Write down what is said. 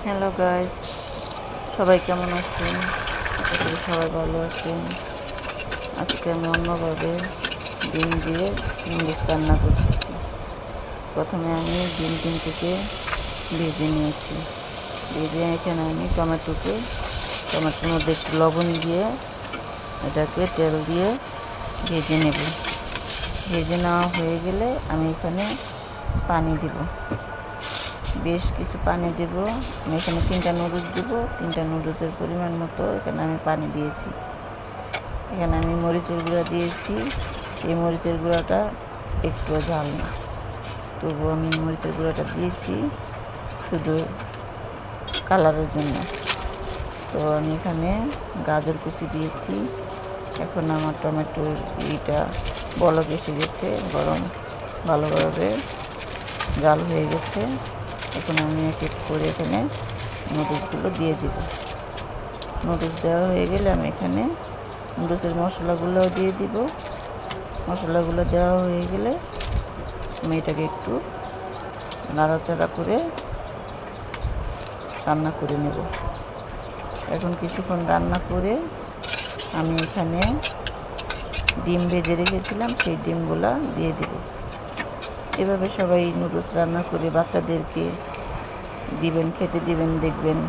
Hello guys, সবাই কেমন আছেন? আশা করি সবাই ভালো আছেন। আজকে আমি অন্যভাবে ডিম দিয়ে নুডলস রান্না করতেছি। প্রথমে আমি ডিম তিনটিকে ভেজে নিয়েছি। ভেজে এখানে আমি টমেটোর মধ্যে একটু লবণ দিয়ে এটাকে তেল দিয়ে ভেজে নেব। ভেজে নেওয়া হয়ে গেলে আমি এখানে পানি দিব, বেশ কিছু পানি দেব। আমি এখানে 3টা নুডলস দেব। 3টা নুডলসের পরিমাণ মতো এখানে আমি পানি দিয়েছি। এখানে আমি মরিচের গুঁড়া দিয়েছি। এই মরিচের গুঁড়াটা একটু ঝাল না, তবুও আমি মরিচের গুঁড়াটা দিয়েছি শুধু কালারের জন্য। তো আমি এখানে গাজর কুচি দিয়েছি। এখন আমার টমেটোর বলক এসে গেছে, গরম ভালোভাবে জাল হয়ে গেছে। এখন আমি এক এক করে এখানে নুডলসগুলো দিয়ে দিব। নুডলস দেওয়া হয়ে গেলে আমি এখানে নুডলসের মশলাগুলোও দিয়ে দিব। মশলাগুলো দেওয়া হয়ে গেলে আমি এটাকে একটু নাড়াচাড়া করে রান্না করে নেব। এখন কিছুক্ষণ রান্না করে আমি এখানে ডিম ভেজে রেখেছিলাম, সেই ডিমগুলো দিয়ে দিব। এভাবে সবাই নুডলস রান্না করে বাচ্চাদেরকে দিবেন, খেতে দিবেন, দেখবেন